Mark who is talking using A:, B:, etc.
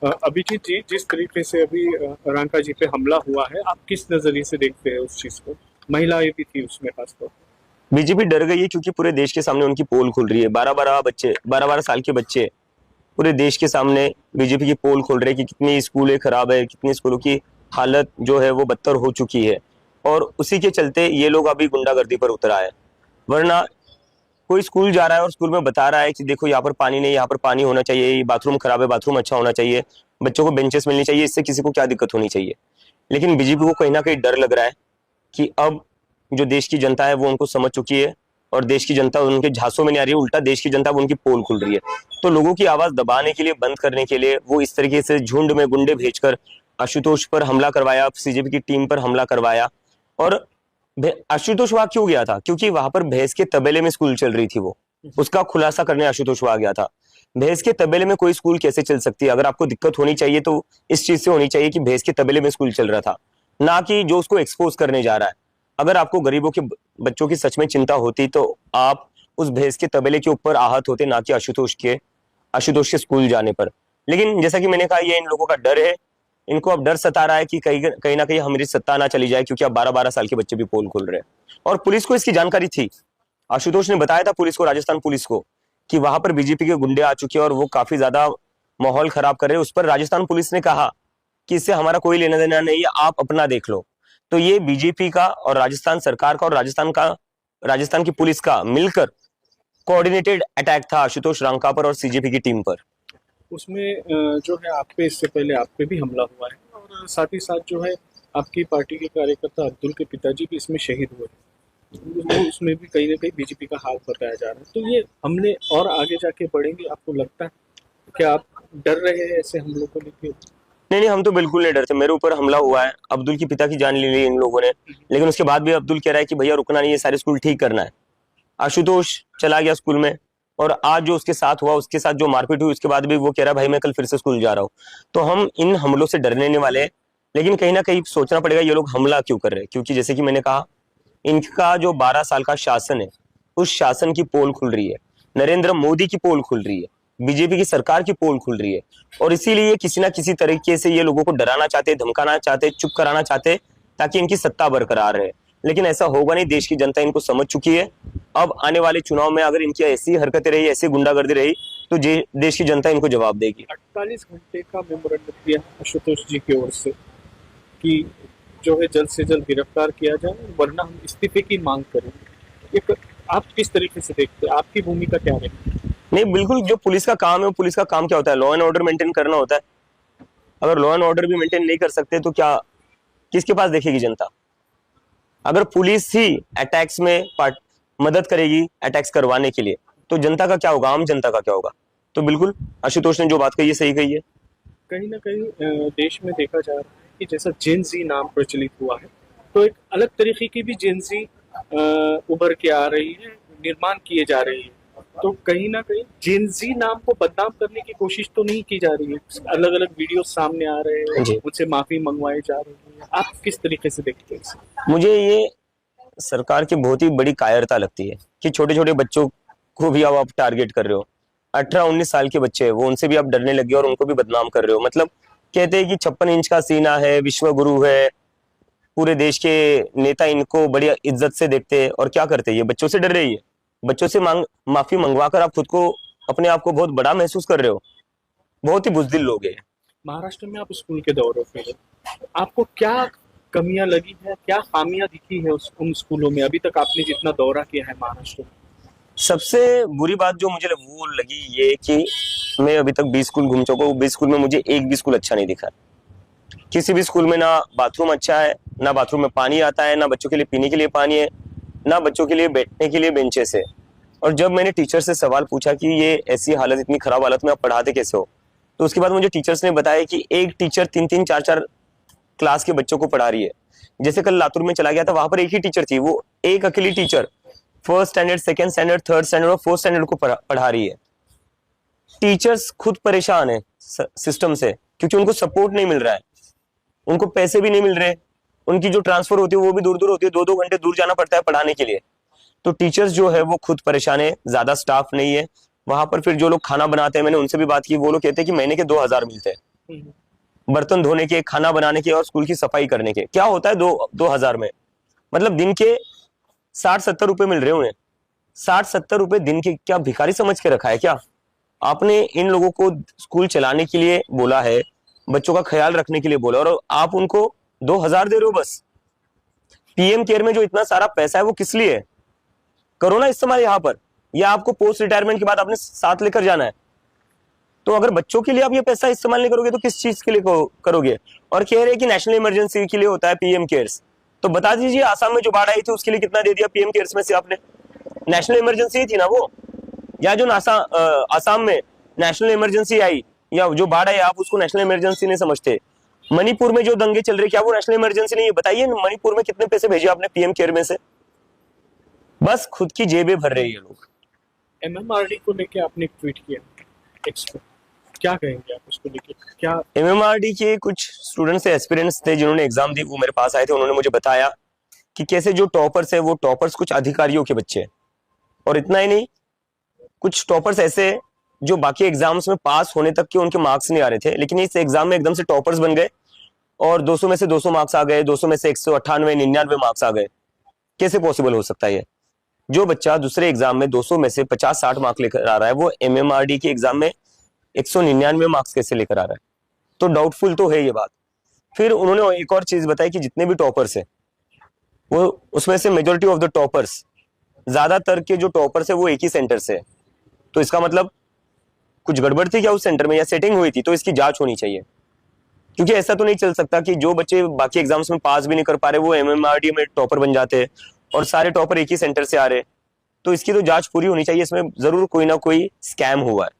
A: अभिजीत जी, जिस तरीके से अभी रांका जी पे हमला हुआ है, आप किस नजरिए से देखते हैं उस चीज को? महिलाएं भी थी उसमें खासतौर।
B: बीजेपी डर गई है क्योंकि पूरे देश के सामने उनकी पोल खुल रही है। 12 12 साल के बच्चे पूरे देश के सामने बीजेपी की पोल खोल रहे हैं कि कितनी स्कूलें खराब है, कितनी स्कूलों की हालत जो है वो बदतर हो चुकी है। और उसी के चलते ये लोग अभी गुंडागर्दी पर उतर आए। वरना कोई स्कूल जा रहा है और स्कूल में बता रहा है कि देखो यहाँ पर पानी नहीं, यहाँ पर पानी होना चाहिए, ये बाथरूम खराब है, बाथरूम अच्छा होना चाहिए, बच्चों को बेंचेस मिलनी चाहिए, इससे किसी को क्या दिक्कत होनी चाहिए। लेकिन बीजेपी को कहीं ना कहीं डर लग रहा है कि अब जो देश की जनता है वो उनको समझ चुकी है और देश की जनता उनके झांसों में नहीं आ रही है, उल्टा देश की जनता वो उनकी पोल खुल रही है। तो लोगों की आवाज दबाने के लिए, बंद करने के लिए वो इस तरीके से झुंड में गुंडे भेजकर आशुतोष पर हमला करवाया, सीजेपी की टीम पर हमला करवाया। और आशुतोष वहां क्यों गया था? क्योंकि वहां पर भैंस के तबेले में स्कूल चल रही थी, वो उसका खुलासा करने आशुतोष वहां गया था। भैंस के तबेले में कोई स्कूल कैसे चल सकती है? अगर आपको दिक्कत होनी चाहिए तो इस चीज से होनी चाहिए कि भैंस के तबेले में स्कूल चल रहा था, ना कि जो उसको एक्सपोज करने जा रहा है। अगर आपको गरीबों के बच्चों की सच में चिंता होती तो आप उस भैंस के तबेले के ऊपर आहत होते, ना कि आशुतोष के स्कूल जाने पर। लेकिन जैसा कि मैंने कहा, ये इन लोगों का डर है। इनको अब डर सता रहा है कि कहीं कहीं ना कहीं हमारी सत्ता ना चली जाए, क्योंकि अब 12 12 साल के बच्चे भी पोल खोल रहे हैं। और पुलिस को इसकी जानकारी थी। आशुतोष ने बताया था पुलिस को, राजस्थान पुलिस को, कि वहां पर बीजेपी के गुंडे आ चुके हैं और वो काफी ज्यादा माहौल खराब कर रहे हैं। उस पर राजस्थान पुलिस ने कहा कि इससे हमारा कोई लेना देना नहीं है, आप अपना देख लो। तो ये बीजेपी का और राजस्थान सरकार का और राजस्थान की पुलिस का मिलकर कोऑर्डिनेटेड अटैक था आशुतोष रांका पर और सीजेपी की टीम पर।
A: उसमें जो है आप पे, इससे पहले आप पे भी हमला हुआ है, और साथ ही साथ जो है आपकी पार्टी के कार्यकर्ता अब्दुल के पिताजी भी इसमें शहीद हुए। तो उसमें भी कहीं ना कहीं बीजेपी का हाथ बताया जा रहा है। तो ये हमले और आगे जाके बढ़ेंगे, आपको लगता है? क्या आप डर रहे हैं ऐसे हमलों को लेके?
B: नहीं नहीं, हम तो बिल्कुल नहीं डरते। मेरे ऊपर हमला हुआ है, अब्दुल की पिता की जान ले ली इन लोगों ने, लेकिन उसके बाद भी अब्दुल कह रहा है कि भैया रुकना नहीं है, सारे स्कूल ठीक करना है। आशुतोष चला गया स्कूल में, और आज जो उसके साथ हुआ, उसके साथ जो मारपीट हुई, उसके बाद भी वो कह रहा है भाई मैं कल फिर से स्कूल जा रहा हूँ। तो हम इन हमलों से डरने नहीं वाले हैं। लेकिन कहीं ना कहीं सोचना पड़ेगा ये लोग हमला क्यों कर रहे हैं, क्योंकि जैसे कि मैंने कहा, इनका जो 12 साल का शासन है, उस शासन की पोल खुल रही है, नरेंद्र मोदी की पोल खुल रही है, बीजेपी की सरकार की पोल खुल रही है। और इसीलिए किसी ना किसी तरीके से ये लोगों को डराना चाहते, धमकाना चाहते, चुप कराना चाहते, ताकि इनकी सत्ता बरकरार रहे। लेकिन ऐसा होगा नहीं, देश की जनता इनको समझ चुकी है। अब आने वाले चुनाव में अगर इनकी ऐसी हरकतें रही, ऐसी गुंडागर्दी रही, तो देश की जनता इनको जवाब देगी।
A: 48 घंटे का मेमोरेंडम दिया आशुतोष जी की ओर से कि जो है जल्द से जल्द गिरफ्तार किया जाए, वरना हम इस्तीफे की मांग करेंगे। एक, आप किस तरीके से देखते हैं? आपकी भूमिका क्या है?
B: नहीं, बिल्कुल, जो पुलिस का काम है, वो पुलिस का काम क्या होता है? लॉ एंड ऑर्डर मेंटेन करना होता है। अगर लॉ एंड ऑर्डर भी मेंटेन नहीं कर सकते तो क्या, किसके पास देखेगी जनता? अगर पुलिस ही अटैक्स में मदद करेगी अटैक्स करवाने के लिए, तो जनता का क्या होगा, आम जनता का क्या होगा? तो बिल्कुल आशुतोष ने जो बात कही है सही कही है।
A: कहीं ना कहीं देश में देखा जा रहा है कि जैसा जेनजी नाम प्रचलित हुआ है, तो एक अलग तरीके की भी जेनजी उभर के आ रही है, निर्माण किए जा रही है। तो कहीं ना कहीं जेनजी नाम को बदनाम करने की कोशिश तो नहीं की जा रही है? अलग अलग वीडियो सामने आ रहे हैं,
B: जी,
A: उनसे माफी मंगवाई जा रही है। आप किस तरीके से देखते हैं इसे?
B: मुझे ये सरकार की बहुत ही बड़ी कायरता लगती है कि छोटे छोटे बच्चों को भी अब आप टारगेट कर रहे हो। 18 19 साल के बच्चे हैं वो, उनसे भी आप डरने लगे और उनको भी बदनाम कर रहे हो। मतलब कहते हैं कि 56 इंच का सीना है, विश्व गुरु है, पूरे देश के नेता इनको बड़ी इज्जत से देखते हैं, और क्या करते हैं, ये बच्चों से डर रही है। बच्चों से माफी मंगवा कर आप खुद को, अपने आप को बहुत बड़ा महसूस कर रहे हो। बहुत ही बुजदिल लोग हैं।
A: महाराष्ट्र में आप स्कूल के दौरों पे हैं, आपको क्या कमियां लगी है, क्या खामियां दिखी है उन स्कूलों में अभी तक आपने जितना दौरा किया है महाराष्ट्र में?
B: सबसे बुरी बात जो मुझे वो लगी ये कि मैं अभी तक 20 स्कूल घूम चुका हूँ, 20 स्कूल में मुझे एक भी स्कूल अच्छा नहीं दिखा। किसी भी स्कूल में ना बाथरूम अच्छा है, ना बाथरूम में पानी आता है, ना बच्चों के लिए पीने के लिए पानी है, ना बच्चों के लिए बैठने के लिए बेंचेस है। और जब मैंने टीचर से सवाल पूछा कि ये ऐसी हालत, इतनी खराब हालत में आप पढ़ाते कैसे हो, तो उसके बाद मुझे टीचर्स ने बताया कि एक टीचर 3 3 4 4 क्लास के बच्चों को पढ़ा रही है। जैसे कल लातूर में चला गया था, वहां पर एक ही टीचर थी, वो एक अकेली teacher first standard, second standard, third standard और फोर्थ स्टैंडर्ड को पढ़ा रही है। टीचर्स खुद परेशान है सिस्टम से, क्योंकि उनको सपोर्ट नहीं मिल रहा है, उनको पैसे भी नहीं मिल रहे। उनकी जो ट्रांसफर होती है वो भी दूर दूर होती है, 2 2 घंटे दूर जाना पड़ता है पढ़ाने के लिए। तो टीचर्स जो है वो खुद परेशान है, ज्यादा स्टाफ नहीं है वहां पर। फिर जो लोग खाना बनाते हैं, मैंने उनसे भी बात की, वो लोग कहते हैं कि महीने के 2000 मिलते हैं। बर्तन धोने के, खाना बनाने के और स्कूल की सफाई करने के। क्या होता है 2000 में, मतलब दिन के 60-70 रुपए मिल रहे उन्हें। 60-70 रुपए दिन के, क्या भिखारी समझ के रखा है क्या? आपने इन लोगों को स्कूल चलाने के लिए बोला है, बच्चों का ख्याल रखने के लिए बोला, और आप उनको 2000 दे रहे हो बस। पीएम केयर में जो इतना सारा पैसा है वो किस लिए है? करो ना इस्तेमाल यहाँ पर, या आपको पोस्ट रिटायरमेंट के बाद आपने साथ लेकर जाना है। तो अगर बच्चों के लिए आप ये पैसा इस्तेमाल नहीं करोगे तो किस चीज के लिए करोगे? और कह रहे हैं कि नेशनल इमरजेंसी के लिए होता है पीएम केयर्स। तो बता दीजिए, आसाम में जो बाढ़ आई थी उसके लिए कितना दे दिया पीएम केयर्स में से आपने? नेशनल इमरजेंसी थी ना वो। या जो आसाम में नेशनल इमरजेंसी आई या जो बाढ़ आई, आप उसको नेशनल इमरजेंसी नहीं समझते। मणिपुर में जो दंगे चल रहे, क्या वो नेशनल इमरजेंसी नहीं है? बताइए, मणिपुर में कितने पैसे भेजे आपने पीएम केयर में से? बस खुद की जेबें भर रहे हैं लोग।
A: एमएमआरडी को लेके आपने एक ट्वीट किया, एक्सपर्ट, क्या कहेंगे आप उसको लेके? क्या
B: एमएमआरडी के कुछ स्टूडेंट्स से एस्पिरेंट्स थे जिन्होंने एग्जाम दी, वो मेरे पास आए थे। उन्होंने मुझे बताया कि कैसे जो टॉपर्स है वो टॉपर्स कुछ अधिकारियों के बच्चे हैं। और इतना ही नहीं, कुछ टॉपर्स ऐसे हैं जो बाकी एग्जाम्स में पास होने तक के उनके मार्क्स नहीं आ रहे थे, लेकिन इस एग्जाम में एकदम से टॉपर्स बन गए और 200 में से 200 मार्क्स आ गए, 200 में से 198, 99 मार्क्स आ गए। कैसे पॉसिबल हो सकता है ये? जो बच्चा दूसरे एग्जाम में 200 में से 50-60 मार्क्स लेकर आ रहा है, वो एमएमआरडी के एग्जाम में 199 मार्क्स कैसे लेकर आ रहा है? तो डाउटफुल तो है ये बात। फिर उन्होंने एक और चीज बताई कि जितने भी टॉपर्स है वो, उसमें से मेजोरिटी ऑफ द टॉपर्स, ज्यादातर के जो टॉपर्स है वो एक ही सेंटर से है। तो इसका मतलब कुछ गड़बड़ थी क्या उस सेंटर में, या सेटिंग हुई थी? तो इसकी जांच होनी चाहिए, क्योंकि ऐसा तो नहीं चल सकता कि जो बच्चे बाकी एग्जाम्स में पास भी नहीं कर पा रहे वो एमएमआरडी में टॉपर बन जाते हैं और सारे टॉपर एक ही सेंटर से आ रहे। तो इसकी तो जांच पूरी होनी चाहिए, इसमें जरूर कोई ना कोई स्कैम हुआ है।